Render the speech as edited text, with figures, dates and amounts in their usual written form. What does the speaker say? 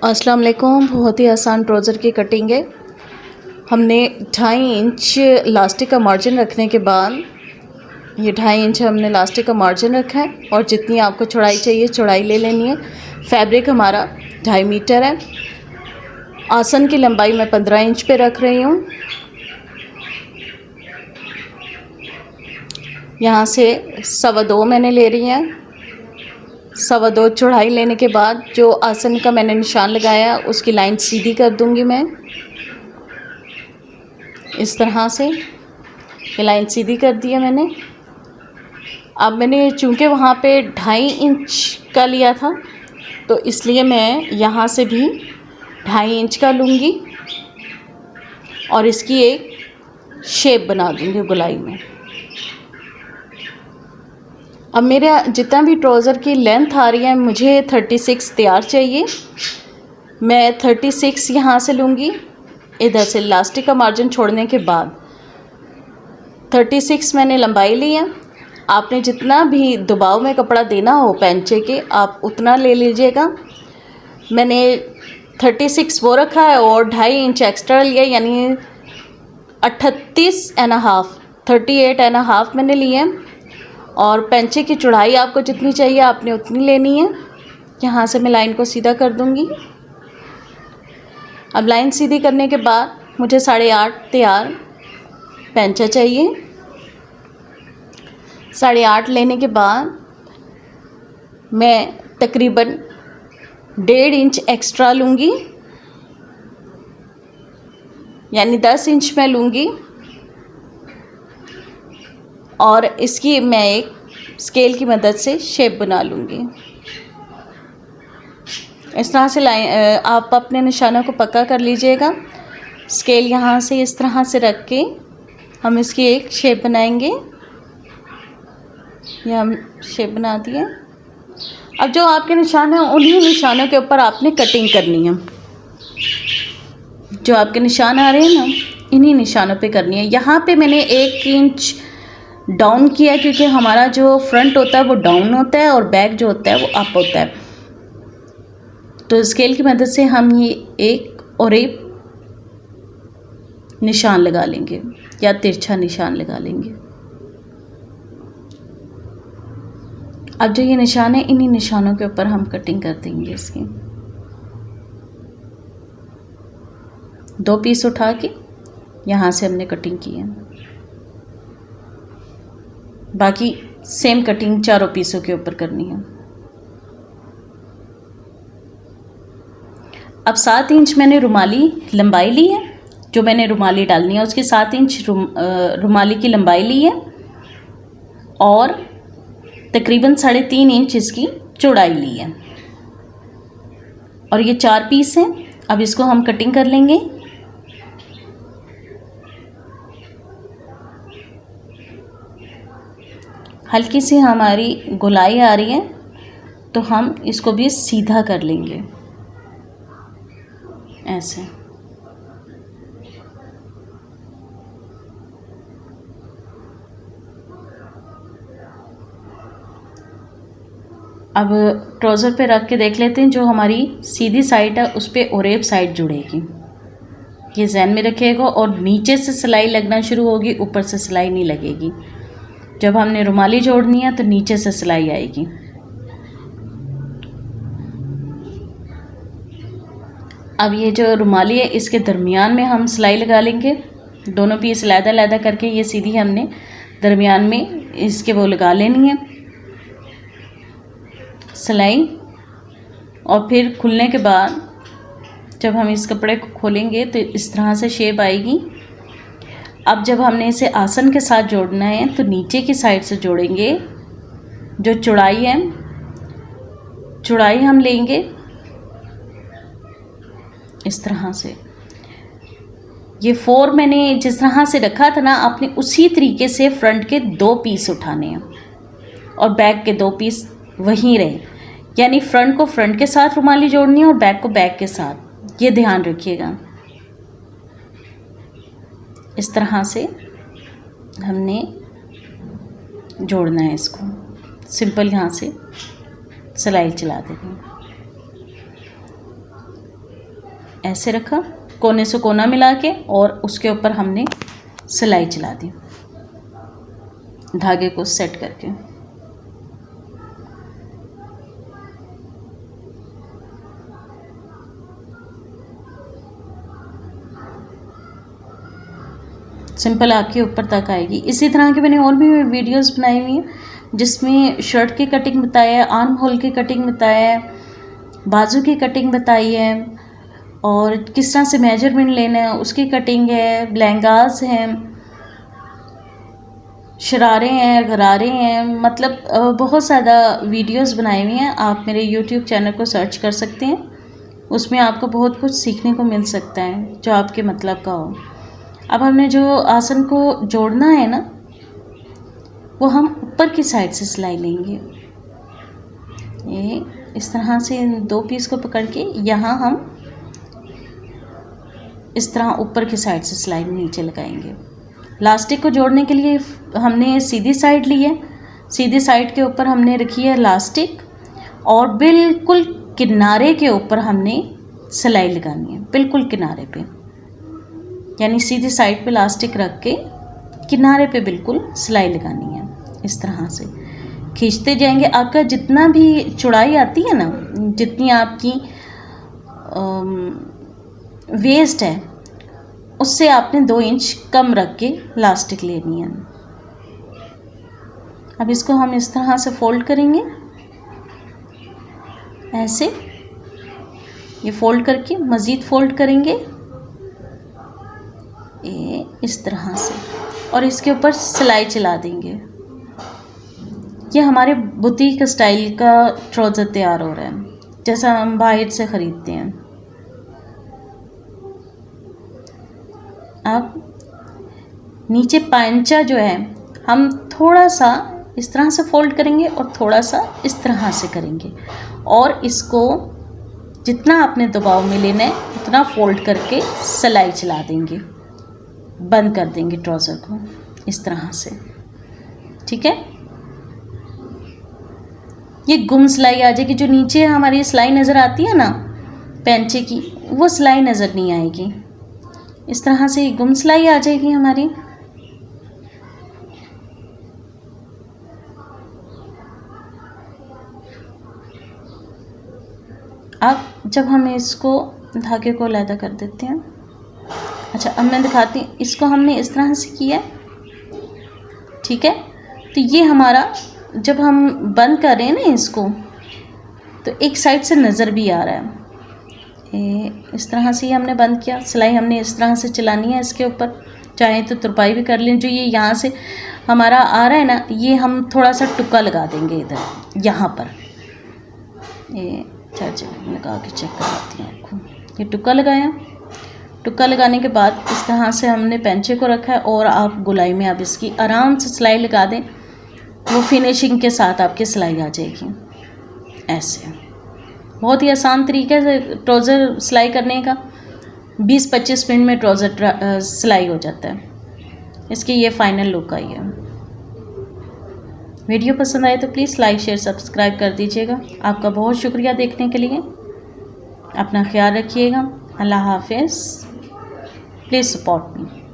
अस्सलाम वालेकुम। बहुत ही आसान ट्राउज़र की कटिंग है। हमने 2.5 इंच लास्टिक का मार्जिन रखने के बाद ये 2.5 इंच हमने लास्टिक का मार्जिन रखा है और जितनी आपको चौड़ाई चाहिए चौड़ाई ले लेनी है। फैब्रिक हमारा 2.5 मीटर है। आसन की लंबाई मैं 15 इंच पे रख रही हूँ। यहाँ से 2.25 मैंने ले रही हैं। 2.25 चौड़ाई लेने के बाद जो आसन का मैंने निशान लगाया उसकी लाइन सीधी कर दूंगी मैं इस तरह से। ये लाइन सीधी कर दी है मैंने। अब मैंने चूँकि वहाँ पे 2.5 इंच का लिया था तो इसलिए मैं यहाँ से भी 2.5 इंच का लूँगी और इसकी एक शेप बना दूँगी गोलाई में। अब मेरे जितना भी ट्राउज़र की लेंथ आ रही है मुझे 36 तैयार चाहिए। मैं 36 यहाँ से लूँगी, इधर से इलास्टिक का मार्जिन छोड़ने के बाद 36 मैंने लंबाई ली है। आपने जितना भी दबाव में कपड़ा देना हो पैंचे के आप उतना ले लीजिएगा। मैंने 36 वो रखा है और 2.5 इंच एक्स्ट्रा लिया, यानी 38.5 मैंने लिए हैं। और पैंचे की चौड़ाई आपको जितनी चाहिए आपने उतनी लेनी है। यहाँ से मैं लाइन को सीधा कर दूँगी। अब लाइन सीधी करने के बाद मुझे 8.5 तैयार पैंचा चाहिए। 8.5 लेने के बाद मैं तकरीबन 1.5 इंच एक्स्ट्रा लूँगी, यानी 10 इंच मैं लूँगी और इसकी मैं एक स्केल की मदद से शेप बना लूँगी। इस तरह से आप अपने निशानों को पक्का कर लीजिएगा। स्केल यहाँ से इस तरह से रख के हम इसकी एक शेप बनाएंगे। यह हम शेप बना दिए। अब जो आपके निशान हैं उन्हीं निशानों के ऊपर आपने कटिंग करनी है। जो आपके निशान आ रहे हैं ना इन्हीं निशानों पे करनी है। यहाँ पे मैंने 1 इंच डाउन किया क्योंकि हमारा जो फ्रंट होता है वो डाउन होता है और बैक जो होता है वो अप होता है। तो स्केल की मदद से हम ये एक और एक निशान लगा लेंगे या तिरछा निशान लगा लेंगे। अब जो ये निशान है इन्हीं निशानों के ऊपर हम कटिंग कर देंगे। इसकी 2 पीस उठा के यहाँ से हमने कटिंग की है। बाकी सेम कटिंग चारों पीसों के ऊपर करनी है। अब 7 इंच मैंने रुमाली लंबाई ली है। जो मैंने रुमाली डालनी है उसकी 7 इंच रुमाली की लंबाई ली है और तकरीबन 3.5 इंच इसकी चौड़ाई ली है और ये 4 पीस हैं। अब इसको हम कटिंग कर लेंगे। हल्की सी हमारी गोलाई आ रही है तो हम इसको भी सीधा कर लेंगे ऐसे। अब ट्राउज़र पे रख के देख लेते हैं जो हमारी सीधी साइड है उस पर ओरेब साइड जुड़ेगी। ये ज़हन में रखिएगा और नीचे से सिलाई लगना शुरू होगी, ऊपर से सिलाई नहीं लगेगी। जब हमने रुमाली जोड़नी है तो नीचे से सिलाई आएगी। अब ये जो रुमाली है इसके दरमियान में हम सिलाई लगा लेंगे। दोनों पीस अलग-अलग करके ये सीधी हमने दरमियान में इसके वो लगा लेनी है सिलाई। और फिर खुलने के बाद जब हम इस कपड़े को खोलेंगे तो इस तरह से शेप आएगी। अब जब हमने इसे आसन के साथ जोड़ना है तो नीचे की साइड से जोड़ेंगे। जो चौड़ाई है चौड़ाई हम लेंगे इस तरह से। ये 4 मैंने जिस तरह से रखा था ना आपने उसी तरीके से फ्रंट के 2 पीस उठाने हैं और बैक के 2 पीस वहीं रहे, यानी फ्रंट को फ्रंट के साथ रुमाली जोड़नी है और बैक को बैक के साथ। ये ध्यान रखिएगा। इस तरह से हमने जोड़ना है इसको। सिंपल यहाँ से सिलाई चला देनी है। ऐसे रखा कोने से कोना मिला के और उसके ऊपर हमने सिलाई चला दी धागे को सेट करके। सिंपल आपके ऊपर तक आएगी। इसी तरह के मैंने और भी वीडियोस बनाई हुई हैं जिसमें शर्ट की कटिंग बताया है, आर्म होल की कटिंग बताया है, बाजू की कटिंग बताई है और किस तरह से मेजरमेंट लेना है उसकी कटिंग है, लहंगास हैं, शरारे हैं, गरारे हैं, मतलब बहुत ज़्यादा वीडियोस बनाई हुई हैं। आप मेरे यूट्यूब चैनल को सर्च कर सकते हैं, उसमें आपको बहुत कुछ सीखने को मिल सकता है जो आपके मतलब का हो। अब हमने जो आसन को जोड़ना है ना, वो हम ऊपर की साइड से सिलाई लेंगे। ये इस तरह से इन 2 पीस को पकड़ के यहाँ हम इस तरह ऊपर की साइड से सिलाई नीचे लगाएंगे। लास्टिक को जोड़ने के लिए हमने सीधी साइड ली है, सीधी साइड के ऊपर हमने रखी है लास्टिक और बिल्कुल किनारे के ऊपर हमने सिलाई लगानी है, बिल्कुल किनारे पे, यानी सीधी साइड पे लास्टिक रख के किनारे पे बिल्कुल सिलाई लगानी है। इस तरह से खींचते जाएंगे। आपका जितना भी चौड़ाई आती है ना, जितनी आपकी वेस्ट है उससे आपने 2 इंच कम रख के लास्टिक लेनी है। अब इसको हम इस तरह से फोल्ड करेंगे, ऐसे ये फोल्ड करके मज़ीद फोल्ड करेंगे इस तरह से और इसके ऊपर सिलाई चला देंगे। ये हमारे बुटीक स्टाइल का ट्राउज़र तैयार हो रहा है जैसा हम बाहर से ख़रीदते हैं। अब नीचे पांचा जो है हम थोड़ा सा इस तरह से फोल्ड करेंगे और थोड़ा सा इस तरह से करेंगे और इसको जितना आपने दबाव में लेना है उतना फोल्ड करके सिलाई चला देंगे, बंद कर देंगे ट्राउज़र को इस तरह से। ठीक है, ये गुम सिलाई आ जाएगी। जो नीचे हमारी सिलाई नज़र आती है ना पैंचे की, वो सिलाई नज़र नहीं आएगी। इस तरह से गुम सिलाई आ जाएगी हमारी। अब जब हम इसको धागे को अलग कर देते हैं, अच्छा अब मैं दिखाती हूँ, इसको हमने इस तरह से किया, ठीक है। तो ये हमारा जब हम बंद कर रहे हैं ना इसको, तो एक साइड से नज़र भी आ रहा है। इस तरह से ही हमने बंद किया। सिलाई हमने इस तरह से चलानी है इसके ऊपर, चाहे तो तुरपाई भी कर लें। जो ये यहाँ से हमारा आ रहा है ना, ये हम थोड़ा सा टुक्का लगा देंगे इधर यहाँ पर। ये लगा के चेक कराती हैं आपको। ये टुक्का लगाया, टुक्का लगाने के बाद इस तरह से हमने पैंचे को रखा है और आप गोलाई में आप इसकी आराम से सिलाई लगा दें, वो फिनिशिंग के साथ आपकी सिलाई आ जाएगी। ऐसे बहुत ही आसान तरीके से ट्राउज़र सिलाई करने का, 20-25 मिनट में ट्राउज़र सिलाई हो जाता है। इसकी ये फाइनल लुक आई है। वीडियो पसंद आए तो प्लीज़ लाइक शेयर सब्सक्राइब कर दीजिएगा। आपका बहुत शुक्रिया देखने के लिए। अपना ख्याल रखिएगा। अल्लाह हाफिज़। Please support me.